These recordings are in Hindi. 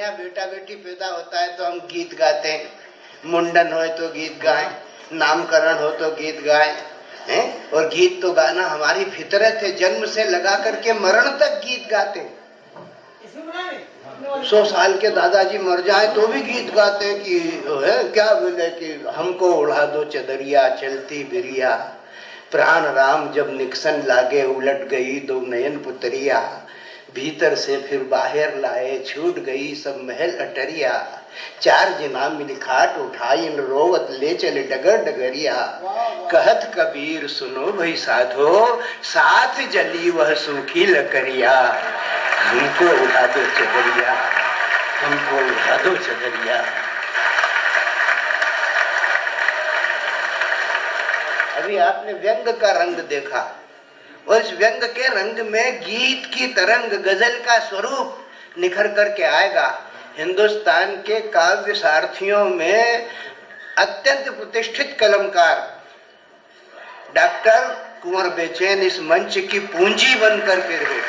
यहाँ बेटा बेटी पैदा होता है तो हम गीत गाते हैं, मुंडन हो तो गीत गाएं, नामकरण हो तो गीत गाएं हैं। और गीत तो गाना हमारी फितरत है, जन्म से लगा करके मरण तक गीत गाते हैं। 100 साल के दादाजी मर जाए तो भी गीत गाते हैं कि है क्या बोले कि हमको उड़ा दो चदरिया चलती बिरिया, प्राण राम जब निक्सन लागे उलट गई दो नयन पुतरिया, भीतर से फिर बाहर लाए छूट गई सब महल अटरिया, 4 जना मिल खाट उठाई इन रोवत ले चले डगर डगरिया, कहत कबीर सुनो भाई साधो साथ जली वह सूखी लकड़िया, हमको उड़ा दो चदरिया, हमको उड़ा दो चदरिया। अभी आपने व्यंग का रंग देखा और इस व्यंग के रंग में गीत की तरंग, गजल का स्वरूप निखर करके आएगा। हिंदुस्तान के काव्य सारथियों में अत्यंत प्रतिष्ठित कलमकार डॉक्टर कुंवर बेचैन इस मंच की पूंजी बनकर के रहे।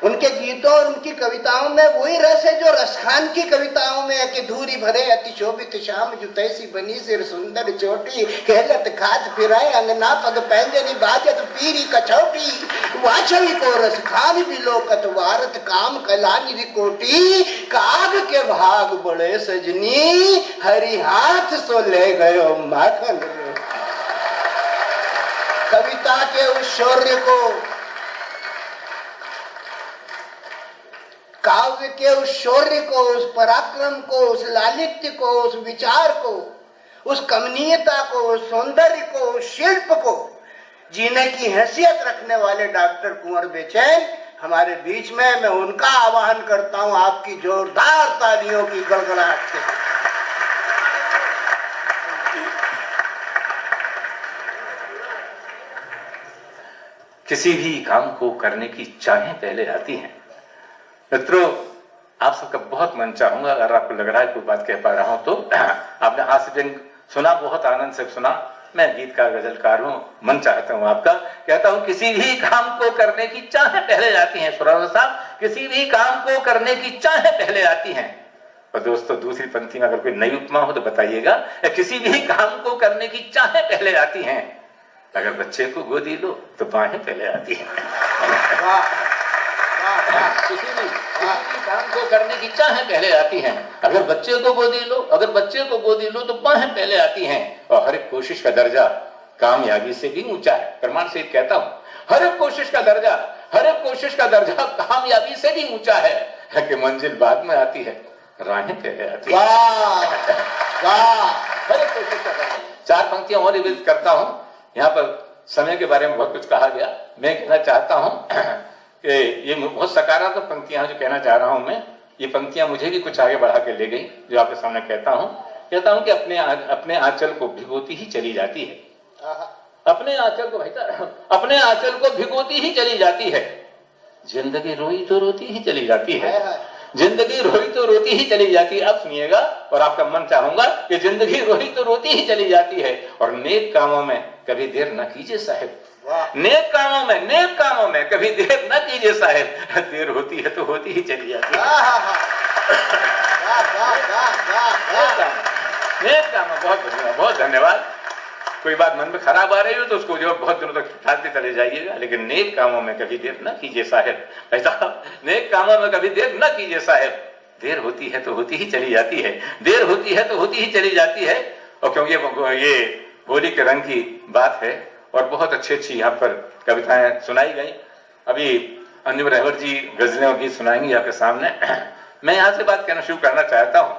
उनके गीतों और उनकी कविताओं में वही रस है जो रसखान की कविताओं में है कि धूरी भरे अति शोभित शाम जो तैसी बनी सिर सुंदर चोटी, कहलत खात फिराए अंगना पग पैंजनी बाजत पीरी कछौटी, वाछवी को रसखान बिलोकत वारत काम कलानी रिकोटी, काग के भाग बड़े सजनी हरि हाथ सो ले गयो माखन। कविता के उस शौर्य को, काव्य के उस शौर्य को, उस पराक्रम को, उस लालित्य को, उस विचार को, उस कमनीयता को, उस सौंदर्य को, उस शिल्प को जीने की हैसियत रखने वाले डॉक्टर कुंवर बेचैन हमारे बीच में। मैं उनका आह्वान करता हूं आपकी जोरदार तालियों की गड़गड़ाहट से। किसी भी काम को करने की चाहें पहले आती हैं। मित्रों, आप सबका बहुत मन चाहूंगा, अगर आपको लग रहा है कोई बात कह पा रहा हूं तो आपने हास्य व्यंग सुना, बहुत आनंद से सुना। मैं गीतकार गजलकार हूं, मन चाहता हूं आपका, कहता हूं किसी भी काम को करने की चाहें पहले आती हैं। सुराजा साहब, किसी भी काम को करने की चाहें पहले आती हैं। और दोस्तों, दूसरी पंक्ति में अगर कोई नई उपमा हो तो बताइएगा। किसी भी काम को करने की चाहें पहले आती हैं, अगर बच्चे को गोदी लो तो बाहें पहले आती हैं। किसी भी काम को करने की चाहें पहले आती हैं, अगर बच्चे को गोदी लो, अगर बच्चे को गोदी लो तो बाहें पहले आती हैं। और हर एक कोशिश का दर्जा कामयाबी से भी ऊंचा है। प्रमाण से कहता हूं, हर एक कोशिश का दर्जा, हर एक कोशिश का दर्जा कामयाबी से भी ऊंचा है कि मंजिल बाद में आती है, राहें पहले आती है। हर एक कोशिश का दर्जा। 4 पंक्तियां और रिवील करता हूं। यहाँ पर समय के बारे में बहुत कुछ कहा गया। मैं कहना चाहता हूं ये बहुत सकारात्मक पंक्तियां जो कहना चाह रहा हूं मैं, ये पंक्तियां मुझे भी कुछ आगे बढ़ा के ले गई, जो आपके सामने कहता हूं कि अपने आंचल को भिगोती ही चली जाती है। अपने आंचल को, भाई अपने आंचल को भिगोती ही चली जाती है। जिंदगी रोई तो रोती ही चली जाती है, जिंदगी रोई तो रोती ही चली जाती है। अब सुनिएगा और आपका मन चाहूंगा कि जिंदगी रोई तो रोती ही चली जाती है, और नेक कामों में कभी देर न कीजिए साहिब। नेक कामों में कभी देर न कीजिए साहिब, देर होती है तो होती ही चली जाती है। नेक कामों, बहुत धन्यवाद। कोई बात मन में खराब आ रही हो तो उसको जो बहुत दिनों तक टालते चले जाइएगा, लेकिन नेक कामों में कभी देर न कीजिए साहिब। ऐसा नेक कामों में कभी देर न कीजिए साहिब, देर होती है तो होती ही चली जाती है, देर होती है तो होती ही चली जाती है। और क्योंकि ये होली के रंग की बात है और बहुत अच्छी यहाँ पर कविताएं सुनाई गई। अभी अंजुम रहबर जी गजलें और गीत सुनाएंगी आपके सामने। मैं यहाँ से बात कहना शुरू करना चाहता हूँ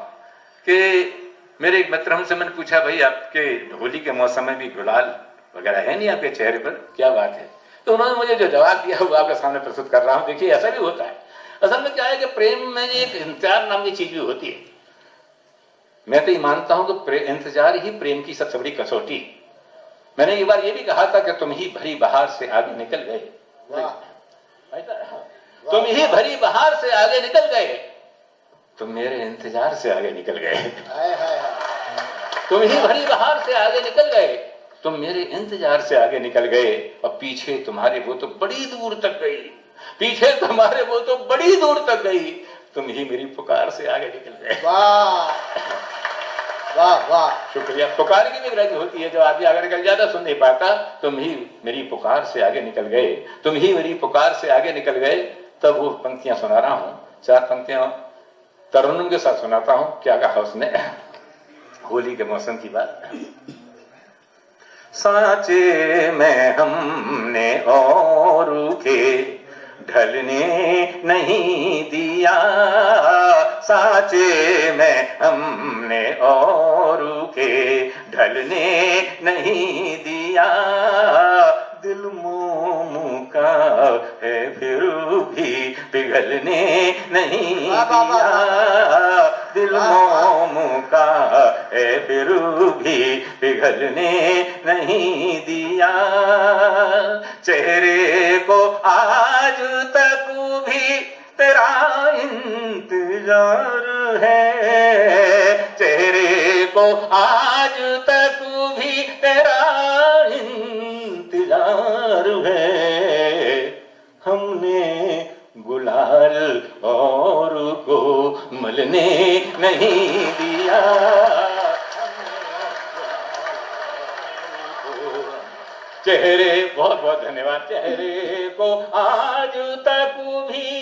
कि मेरे एक मित्र हमसे मैंने पूछा, भाई आपके होली के मौसम में भी गुलाल वगैरह है नहीं आपके चेहरे पर, क्या बात है? तो उन्होंने मुझे जो जवाब दिया वो आपके सामने प्रस्तुत कर रहा हूँ। देखिए, ऐसा भी होता है। असल में क्या है कि प्रेम में एक इंतजार नाम की चीज भी होती है। मैं तो ये मानता हूँ कि इंतजार ही प्रेम की सबसे बड़ी कसौटी। मैंने एक बार ये भी कहा था कि तुम ही भरी बहार से आगे निकल गए, तुम ही भरी बहार से आगे निकल गए, तुम मेरे इंतजार से आगे निकल गए। तुम ही भरी बहार से आगे निकल गए, तुम मेरे इंतजार से आगे निकल गए, और पीछे तुम्हारे वो तो बड़ी दूर तक गई, पीछे तुम्हारे वो तो बड़ी दूर तक गई, तुम ही मेरी पुकार से आगे निकल गए। वाह वाह वाह, शुक्रिया। पुकार की भी गरज होती है, जब आदमी आगे निकल जाता सुन नहीं पाता, तुम ही मेरी पुकार से आगे निकल गए, तुम ही मेरी पुकार से आगे निकल गए। तब वो पंक्तियां सुना रहा हूं, 4 पंक्तियां तरन्नुम के साथ सुनाता हूं। क्या कहा उसने, होली के मौसम की बात। साचे में हमने और के ढलने नहीं दिया, साचे में हमने और के ढलने नहीं दिया, दिल मोम का है फिर भी पिघलने नहीं दिया, दिल मोम का है फिर भी पिघलने नहीं दिया, चेहरे को आज तक भी तेरा इंतजार है, चेहरे को आज तक भी तेरा इंतजार है, हमने गुलाल और को मलने नहीं दिया, चेहरे, बहुत बहुत धन्यवाद, चेहरे को आज तक भी,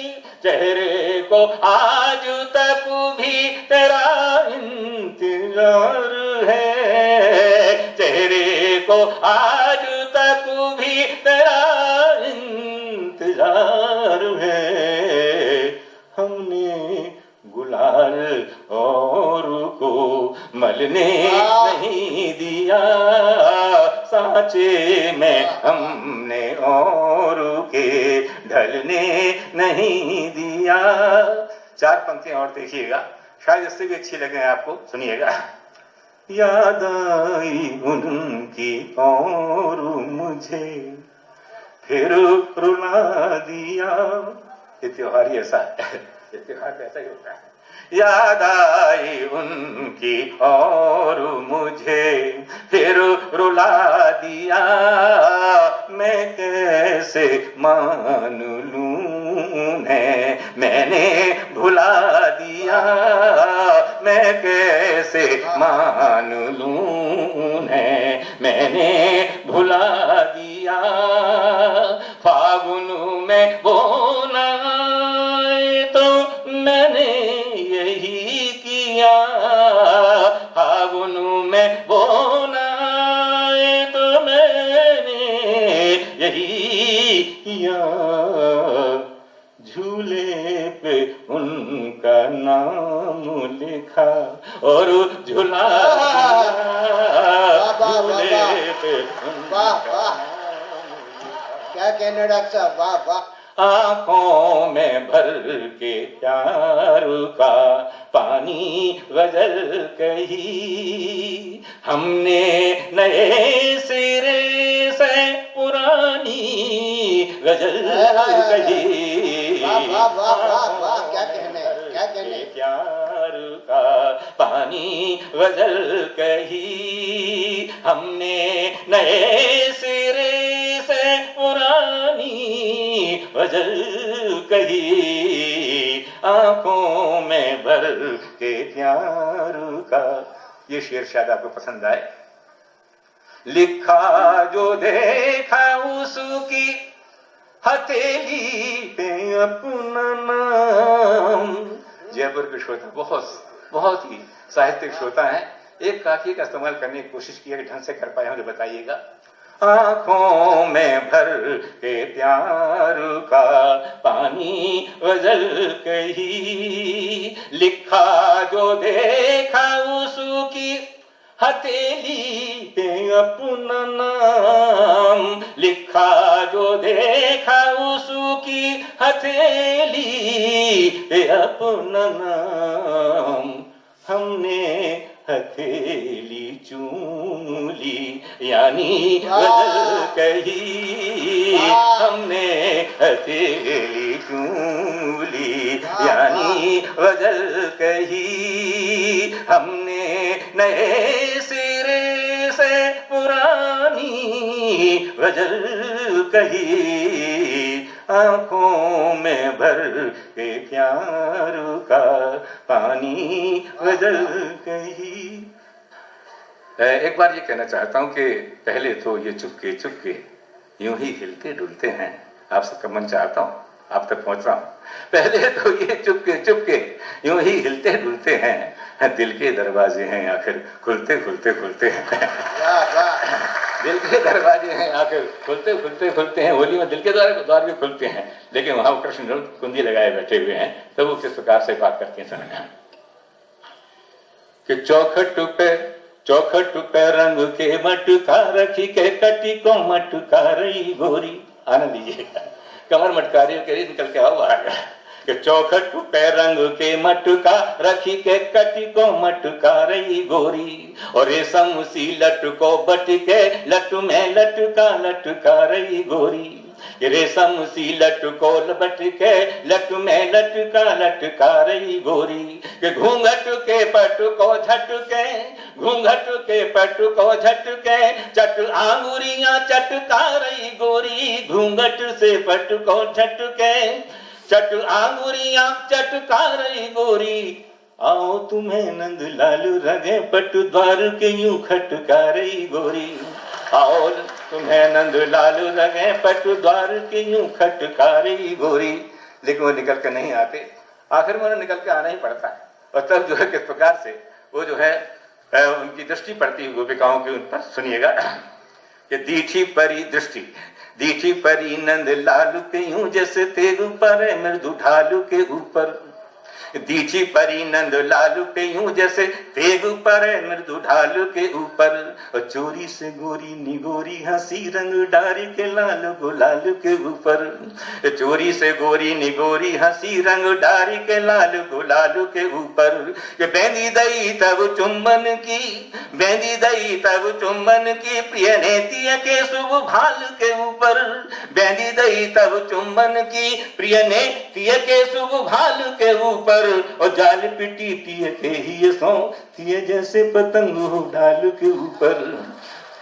चेहरे को आज तक भी तेरा इंतजार है, चेहरे को आज तक भी तेरा इंतजार है, हमने गुलाल और को मलने नहीं दिया, साचे में हमने और के ढलने नहीं दिया। 4 पंक्तियां और देखिएगा, शायद इससे भी अच्छी लगे आपको, सुनिएगा। याद आई उनकी और मुझे फिर रुला दिया, ये त्योहार ही ऐसा है, ये त्योहार ऐसा ही होता है। याद आई उनकी और मुझे फिर रुला दिया, मैं कैसे मान लूं ने मैंने भुला दिया, मैं कैसे मान लूं ने मैंने भुला दिया, फागुन में वो ना आए तो मैंने यही किया, फागुन में वो ना आए तो मैंने यही किया, झूले पे उनका नाम लिखा और झूला झूले पे उनका, क्या कहने डॉक्टर साहब, वाह वाह। आंखों में भर के प्यार का पानी गजल कही, हमने नए सिरे से पुरानी गजल कही, वाह वाह वाह वाह, क्या कहने, क्या कहने, प्यार का पानी गजल कही, हमने नए सिरे से पुरानी गजल कही, आंखों में भर के प्यार का। ये शेर शायद आपको पसंद आए। लिखा जो देखा उसकी हथेली पे अपना नाम। जयपुर के श्रोता बहुत ही साहित्यिक श्रोता हैं, एक काफिये का इस्तेमाल करने की कोशिश की है, ढंग से कर पाए मुझे बताइएगा। आंखों में भर के प्यार का पानी गजल कही, लिखा जो देखा उसकी हथेली पे अपना नाम, लिखा जो देखा उसकी हथेली पे अपना नाम, हमने हथेली चूम ली यानी गजल कही, हमने हथेली चूम ली यानी गजल कही, हमने नए सिरे से पुरानी गजल कही, आंखों में भर के प्यार का पानी बदल गई। एक बार ये कहना चाहता हूं कि पहले तो ये चुपके चुपके यूं ही हिलते डुलते हैं। आप सबका मन चाहता हूं आप तक पहुंच रहा हूं। पहले तो ये चुपके चुपके यूं ही हिलते डुलते हैं, दिल के दरवाजे हैं आखिर खुलते खुलते खुलते हैं। दिल के दरवाजे हैं आखिर खुलते खुलते खुलते हैं। होली में दिल के द्वार भी खुलते हैं, लेकिन वहां कृष्ण कुंडी लगाए बैठे हुए हैं। तो वो किस प्रकार से बात करते हैं समझना कि चौखट पे रंग के मटका रखी के कटी को मटका रही गोरी। आनंद लीजिएगा, कमर मटका रही हो निकल के आओ बाहर कि चौखट पे रंग के मटका रखी के कटी को मटका रही गोरी, और रेशम सी लटको बट के लट में लटका रही गोरी। रेशम सी लटको बट के लट में लटका रही गोरी। कि घूंघट के पट को झटके घूंघट के पट को झटके चट आंगुरियां चटका रही गोरी। घूंघट से पट को झटके चट आंगुरियां चटका रही गोरी। आओ तुम्हें नंद लालू रगे पट द्वार के यूं खटका रही गोरी। आओ तुम्हें नंद लालू रगे पट द्वार के यूं खटका रही गोरी। लेकिन वो निकल के नहीं आते, आखिर में उन्हें निकल के आना ही पड़ता है। और तब जो है किस प्रकार से वो जो है उनकी दृष्टि पड़ती है गोपिकाओं के उन पर। सुनिएगा कि दीठी परी नंद लालू के यूं जैसे तेग पर मृदु ढालू के ऊपर। दीठी परी नंद लालू के यूं जैसे तेग पर मृदु ढालू के ऊपर। और चोरी से गोरी निगोरी हंसी रंग डारी के लालू गुलालू के ऊपर। चोरी से गोरी निगोरी हंसी रंग डारी के लालू गुलालू के ऊपर। बेंदी दई तब चुंबन की प्रिय नेतिया के शुभ भाल के ऊपर। बेंदी दई तब चुंबन की प्रिय नेतिया के शुभ भाल के ऊपर। और जाल पिटी पिए के ही सो थिए जैसे पतंग हो डाल के ऊपर।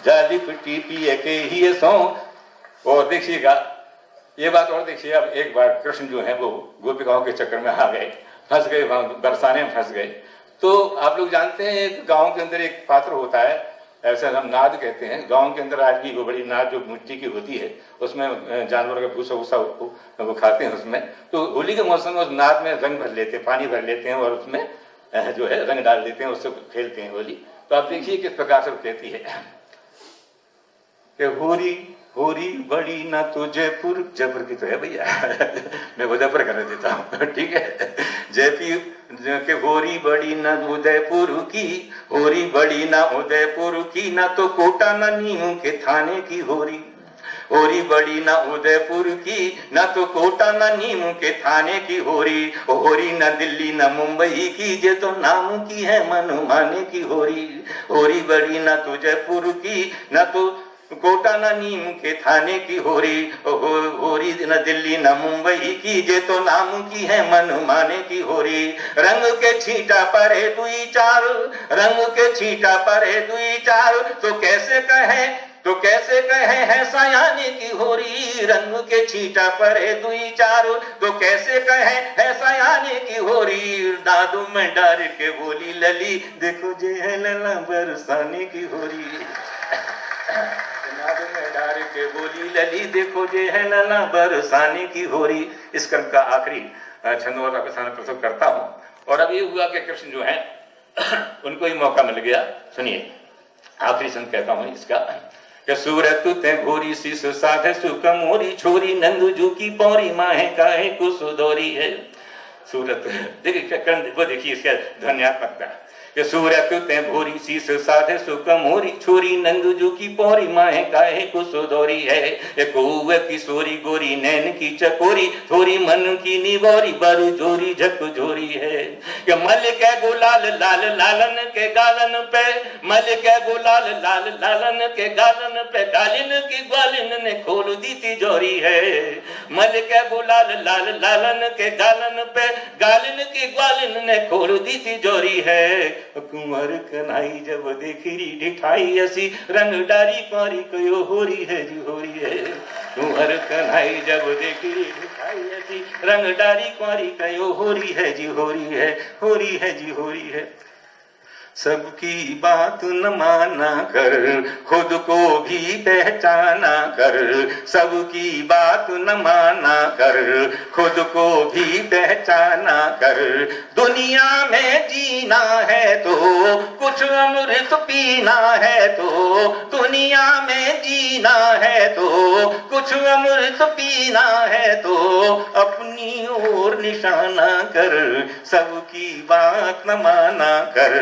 जाली पिटी पिए के ही सो। और देखिएगा ये बात और देखिए, अब एक बार कृष्ण जो है वो गोपिकाओं के चक्कर में आ गए, फंस गए, बरसाने में फंस गए। तो आप लोग जानते हैं गांव के अंदर एक पात्र होता है, ऐसा हम नाद कहते हैं। गांव के अंदर आज भी वो बड़ी नाद जो मिट्टी की होती है, उसमें जानवर का भूसा भूसा वो खाते हैं उसमें। तो होली के मौसम में उस नाद में रंग भर लेते हैं, पानी भर लेते हैं और उसमें जो है रंग डाल देते हैं, उससे खेलते हैं होली। तो आप देखिए किस प्रकार से वो कहती है कि होरी बड़ी ना तो जयपुर की तो है भैया मैं उदयपुर करने देता हूँ, ठीक है। जयपुर के होरी बड़ी ना उदयपुर की, होरी बड़ी ना उदयपुर की, ना तो कोटा ना नीम के थाने की होरी। होरी बड़ी ना उदयपुर की, ना तो कोटा ना नीम के थाने की होरी। होरी ना दिल्ली ना मुंबई की, जे तो नाम की है मन माने की होरी। होरी बड़ी ना तो जयपुर की, ना तो कोटा ना नीम के थाने की होरी। होरी न दिल्ली न मुंबई की, जे तो नाम की है मन माने की होरी। रंग के छींटा परे दुई चार, रंग के छींटा परे दुई चार, तो कैसे कहे है सयाने की होरी। रंग के छींटा परे दुई चार, तो कैसे कहे है सयाने की होरी। दादू में डार के बोली लली, देखो जे है लला बरसाने की होरी। में डार के बोली लली, देखो जे है लला बरसाने की होरी। इस क्रम का आखिरी छंदों का प्रस्तुत करता हूं। और अब ये हुआ कि कृष्ण जो है उनको ही मौका मिल गया। सुनिए आखिरी छंद कहता हूं इसका कि सूरत ते घोरी शीश साधे सुकमोरी, छोरी नंदू जू की पौरी माहे काहे कुसुदोरी है। सूरत देखिए इसका ध्वन्यात्मकता कि सूरत ते भोरी शीश साधे सुकमोरी, छोरी नंदू की पौरी माहे काहे कुसुदोरी है। कौवे की सोरी गोरी नैन की चकोरी, थोरी मन की निगोरी बरु जोरी झक जोरी है। कि मल के गुलाल लाल लालन के गालन पे, मल के गुलाल लाल लालन के गालन पे, गालिन की ग्वालिन ने खोल दी तिजोरी है। मल के गुलाल लाल लालन के गालन पे, गालिन की ग्वालिन ने खोल दी तिजोरी है। कुंवर कन्हई जब देखी ढिठाई असी रंग डारी पारी कयो होरी है जी होरी है। कुंवर कन्हई जब देखी ढिठाई असी रंग डारी पारी कयो होरी है जी होरी है, होरी है जी होरी है। सबकी बात न माना कर, खुद को भी पहचाना कर। सबकी बात न माना कर, खुद को भी पहचाना कर। दुनिया में जीना है तो कुछ अमृत पीना है तो, दुनिया में जीना है तो कुछ अमृत पीना है तो अपनी ओर निशाना कर। सबकी बात न माना कर,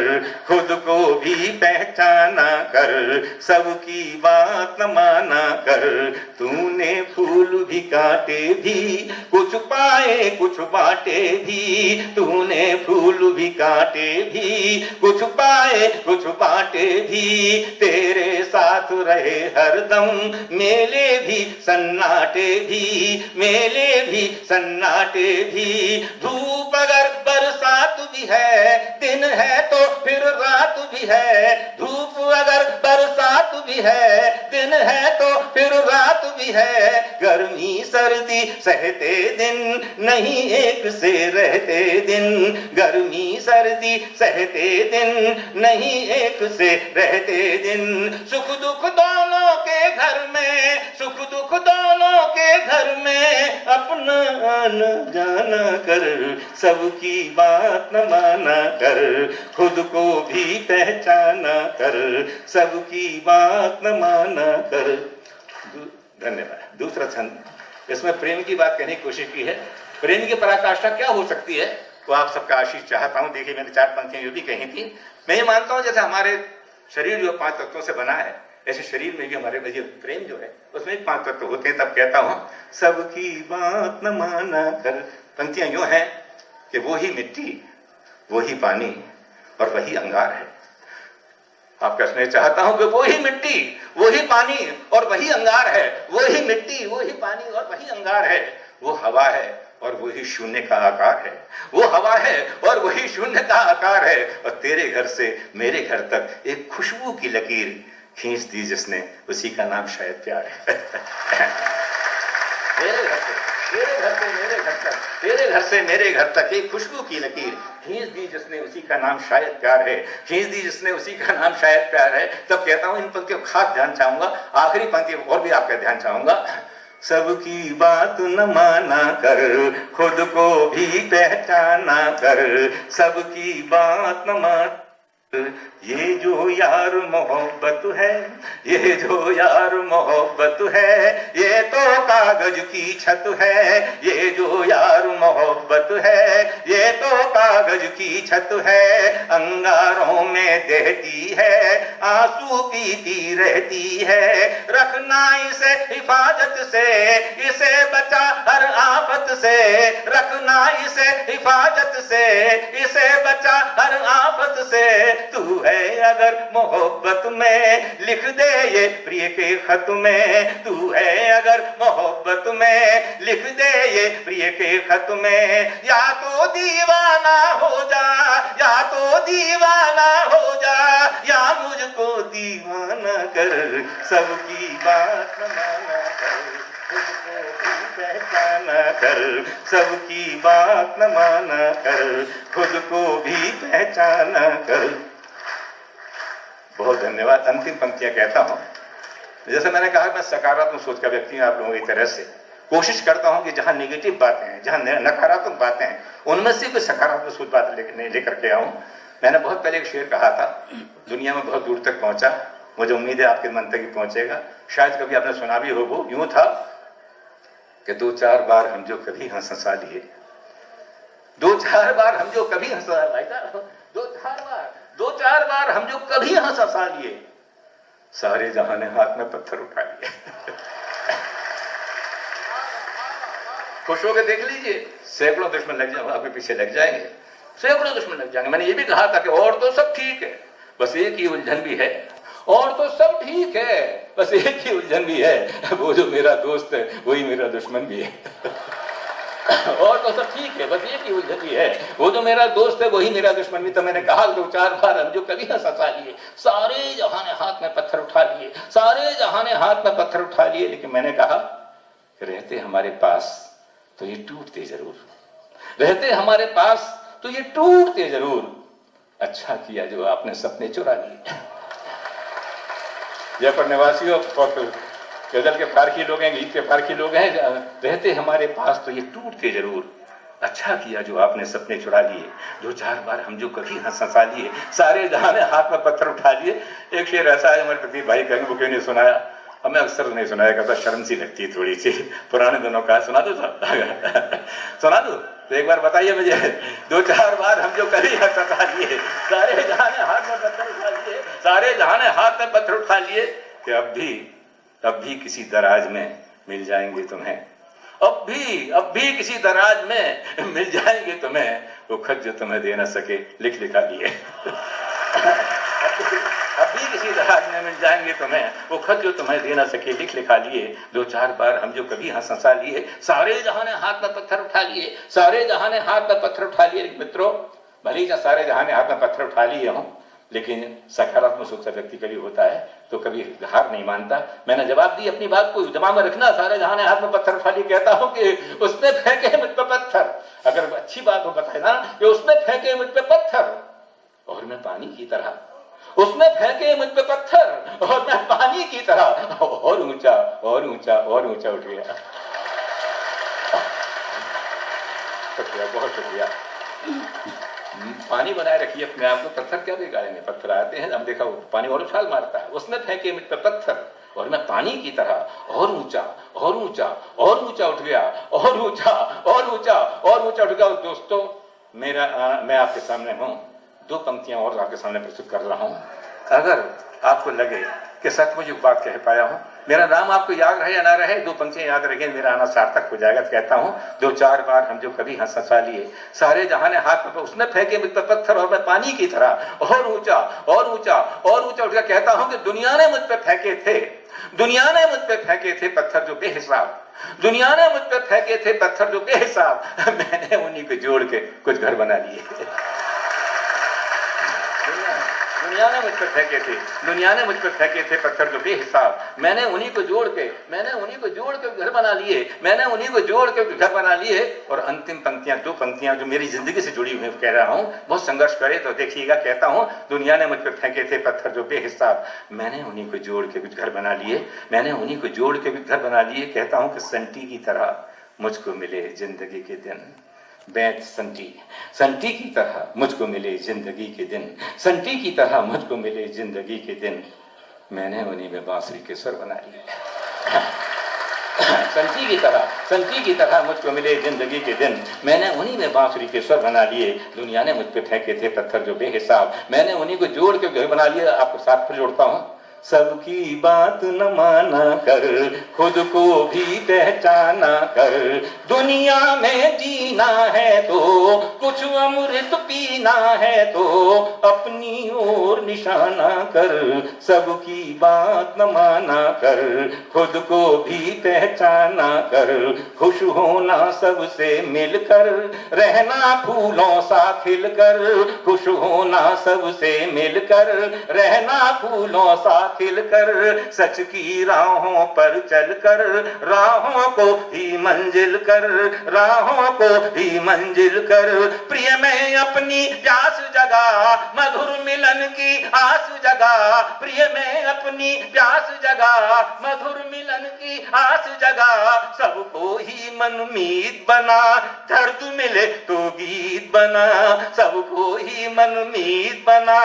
खुद को भी पहचाना कर। सबकी बात न माना कर। तूने फूल भी काटे भी कुछ पाए कुछ बांटे भी, तूने फूल भी काटे भी कुछ पाए कुछ बांटे भी। तेरे साथ रहे हरदम मेले भी सन्नाटे भी, मेले भी सन्नाटे भी। धूप अगर बरसात भी है, दिन है तो फिर रात भी है। धूप अगर बरसात भी है, दिन है तो फिर रात भी है। गर्मी सर्दी सहते दिन नहीं एक से रहते दिन, गर्मी सर्दी सहते दिन नहीं एक से रहते दिन। सुख दुख दोनों के घर में, सुख दुख दोनों के घर में अपना आना जाना कर। सबकी बात न माना कर, खुद को भी पहचाना कर। सबकी बात न माना कर। धन्यवाद। दूसरा छंद, इसमें प्रेम की बात कहने की कोशिश की है। प्रेम की पराकाष्ठा क्या हो सकती है तो आप सबका आशीष चाहता हूं। देखिए मैंने 4 पंक्तियां ये भी कही थी। मैं ये मानता हूं जैसे हमारे शरीर जो 5 तत्वों से बना है, ऐसे शरीर में भी हमारे में प्रेम जो है उसमें 5 तत्व होते हैं। तब कहता हूं सबकी बात न माना कर। पंक्तियां यूं हैं कि वो ही मिट्टी, वो ही पानी और वही अंगार है। आपका स्नेह चाहता हूं कि वो ही मिट्टी, वो ही पानी और वही अंगार है। वो ही मिट्टी, वो ही पानी और वही अंगार है। वो हवा है और वही शून्य का आकार है। वो हवा है और वही शून्य का आकार है। और तेरे घर से मेरे घर तक एक खुशबू की लकीर खींच दी जिसने, उसी का नाम शायद प्यार है। तेरे घर से मेरे घर तक, तेरे घर से मेरे घर तक एक खुशबू की लकीर खींच दी जिसने, उसी का नाम शायद प्यार है। खींच दी जिसने, उसी का नाम शायद प्यार है। तब कहता हूं इन पंक्तियों का खास ध्यान चाहूंगा। आखिरी पंक्ति और भी आपका ध्यान चाहूंगा। सबकी बात न माना कर, खुद को भी पहचाना कर। सबकी बात न मान, ये जो यार मोहब्बत है, ये जो यार मोहब्बत है, ये तो कागज की छत है। ये जो यार मोहब्बत है, ये तो कागज की छत है। अंगारों में दहती है, आंसू पीती रहती है। रखना इसे हिफाजत से, इसे बचा हर आफत से। रखना इसे हिफाजत से, इसे बचा हर आफत से। तू है अगर मोहब्बत में, लिख दे ये प्रिय के खत में। तू है अगर मोहब्बत में, लिख दे ये प्रिय के खत में। या तो दीवाना हो जा, या तो दीवाना हो जा, या मुझको दीवाना कर। सबकी बात न माना कर, खुद को भी पहचाना कर। सबकी बात न माना कर, खुद को भी पहचाना कर। बहुत धन्यवाद। अंतिम पंक्तियां कहता हूं। जैसे मैंने कहा मैं सकारात्मक सोच का व्यक्ति हूं आप लोगों की तरह से। कोशिश करता हूं कि जहां नेगेटिव बातें हैं, जहां नकारात्मक बातें हैं, उनमें से कोई सकारात्मक सोच बात लेकर के आऊं। मैंने बहुत पहले एक शेर कहा था, दुनिया में बहुत दूर तक पहुंचा, मुझे उम्मीद है आपके मन तक ही पहुंचेगा। शायद कभी आपने सुना भी हो। वो यूं था कि 2-4 बार हम जो कभी हंसा लिए, 2-4 बार हम जो कभी हंसा, 2-4 बार हम जो कभी हंसा लिए, सारे जहां ने हाथ में पत्थर उठा लिए। खुश होकर देख लीजिए, सैकड़ों दुश्मन लग जाएंगे, आपके पीछे लग जाएंगे, सैकड़ों दुश्मन लग जाएंगे। मैंने ये भी कहा था कि और तो सब ठीक है, बस एक ही उलझन भी है। और तो सब ठीक है, बस एक ही उलझन भी है, वो जो मेरा दोस्त है वही मेरा दुश्मन भी है। और तो सब ठीक है, बस ये की उलझती है, वो जो मेरा दोस्त है वही मेरा दुश्मन भी। तो मैंने कहा 2-4 बार हम जो कभी हंसा लिए, सारे जहां ने हाथ में पत्थर उठा लिए, सारे जहां ने हाथ में पत्थर उठा लिए, लेकिन मैंने कहा रहते हमारे पास तो ये टूटते जरूर, रहते हमारे पास तो ये टूटते जरूर। अच्छा किया जो आपने सपने चुरा लिए। जयपुर निवासियों, गजल के फारकी लोग हैं, गीत के फारकी लोग हैं, रहते हमारे पास तो ये टूटते जरूर। अच्छा किया जो आपने सपने चुरा लिए, 2-4 बार हम जो कभी हंसा लिए, सारे जहां ने हाथ में पत्थर उठा लिए। एक शेर ऐसा है हमारे प्रदीप भाई कहेंगे वो क्यों नहीं सुनाया, अब मैं अक्सर नहीं सुनाया करता, शर्म सी लगती है थोड़ी सी, पुराने दिनों का। सुना दो सुना दो तो एक बार बताइए मुझे, 2-4 बार हम जो कभी हंसा लिए, सारे जहां ने हाथ में पत्थर उठा लिए, सारे जहां ने हाथ में पत्थर उठा लिए, कि अब भी किसी दराज में मिल जाएंगे तुम्हें, अब भी किसी दराज में मिल जाएंगे तुम्हें, वो खत जो तुम्हें दे न सके लिख लिखा लिए। अब भी किसी दराज में मिल जाएंगे तुम्हें, वो खत जो तुम्हें दे न सके लिख लिखा लिए। 2-4 बार हम जो कभी हंसा लिए, सारे जहां ने हाथ में पत्थर उठा लिए, सारे जहां ने हाथ में पत्थर उठा लिए। मित्रों, भले ही सारे जहां ने हाथ में पत्थर उठा लिए हों, लेकिन सकारात्मक सोच का व्यक्ति कभी होता है तो कभी हार नहीं मानता। मैंने जवाब दी, अपनी बात को दिमाग में रखना, सारे जहां ने हाथ में पत्थर उठा लिए, कहता हूं कि उसने फेंके मुझ पे पत्थर, अगर अच्छी बात हो बताए ना कि उसने फेंके मुझ पे पत्थर और मैं पानी की तरह, उसने फेंके मुझ पे पत्थर और मैं पानी की तरह और ऊंचा और ऊंचा और ऊंचा उठ गया। शुक्रिया, बहुत शुक्रिया। पानी बनाए रखिए अपने आप को, पत्थर क्या बिगाड़ेंगे, पत्थर आते हैं, हम देखा पानी और उछाल मारता है। उसने फेंके मुझ पे पत्थर और मैं पानी की तरह और ऊंचा और ऊंचा और ऊंचा उठ गया, और ऊंचा और ऊंचा और ऊंचा उठ गया। दोस्तों, मैं आपके सामने हूं, 2 पंक्तियां और आपके सामने प्रस्तुत कर रहा हूं। अगर आपको लगे कि सचमुच एक बात कह पाया हूं, मेरा नाम आपको याद रहे या ना रहे, 2 पंक्तियां याद रखें, मेरा आना सार्थक हो जाएगा। तो कहता हूं 2-4 बार हम जो कभी हंसा लिए, सारे जहां ने हाथ में, उसने फेंके मुझ पर पत्थर और मैं पानी की तरह और ऊंचा और ऊंचा और ऊंचा उठ गया। कहता हूं कि दुनिया ने मुझ पर फेंके थे, दुनिया ने मुझ पर फेंके थे पत्थर जो बेहिसाब, दुनिया ने मुझ पर फेंके थे पत्थर जो बेहिसाब, मैंने उन्हीं को जोड़ के कुछ घर बना लिए। दुनिया ने मुझ पर फेंके थे, दुनिया ने मुझ पर फेंके थे पत्थर जो बेहिसाब, मैंने उन्हीं को जोड़ के घर बना लिए, मैंने उन्हीं को जोड़ के घर बना लिए। और अंतिम पंक्तियां, 2 पंक्तियां जो मेरी जिंदगी से जुड़ी हुई कह रहा हूं, बहुत संघर्ष करे तो देखिएगा। कहता हूं दुनिया ने मुझ पर फेंके थे पत्थर जो बेहिसाब, मैंने उन्हीं को जोड़ के कुछ घर बना लिए, मैंने उन्हीं को जोड़ के कुछ घर बना लिए। कहता हूं कि संटी की तरह मुझको मिले जिंदगी के दिन, बैत संटी की तरह मुझको मिले जिंदगी के दिन, संटी की तरह मुझको मिले जिंदगी के दिन, मैंने उन्हीं में बांसुरी के स्वर बना लिए। संटी की तरह मुझको मिले जिंदगी के दिन, मैंने उन्हीं में बांसुरी के स्वर बना लिए। दुनिया ने मुझ पे फेंके थे पत्थर जो बेहिसाब, मैंने उन्हीं को जोड़ के घर बना लिए। आपको साथ फिर जोड़ता हूं, सबकी बात न माना कर, खुद को भी पहचाना कर, दुनिया में जीना है तो कुछ अमृत पीना है तो अपनी ओर निशाना कर, सबकी बात न माना कर, खुद को भी पहचाना कर, खुश होना सबसे मिलकर, रहना फूलों सा खिलकर, खुश होना सबसे मिलकर, रहना फूलों सा खिलकर, सच की राहों पर चलकर, राहों को ही मंजिल कर, राहों को ही मंजिल कर, प्रिय में अपनी प्यास जगा, मधुर मिलन की आस जगा, प्रिय में अपनी प्यास जगा, मधुर मिलन की आस जगा, सबको ही मनमीत बना, दर्द मिले तो गीत बना, सबको ही मनमीत बना,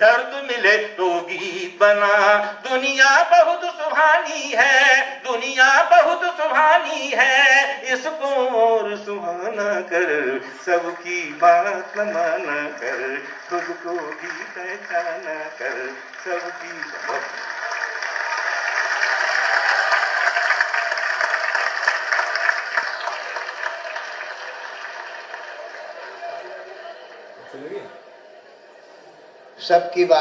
दर्द मिले तो गीत बना। दुनिया बहुत सुहानी है, दुनिया बहुत सुहानी है, इसको और सुहाना कर, सबकी बात न माना कर, खुद को भी पहचाना कर, सबकी सबकी बात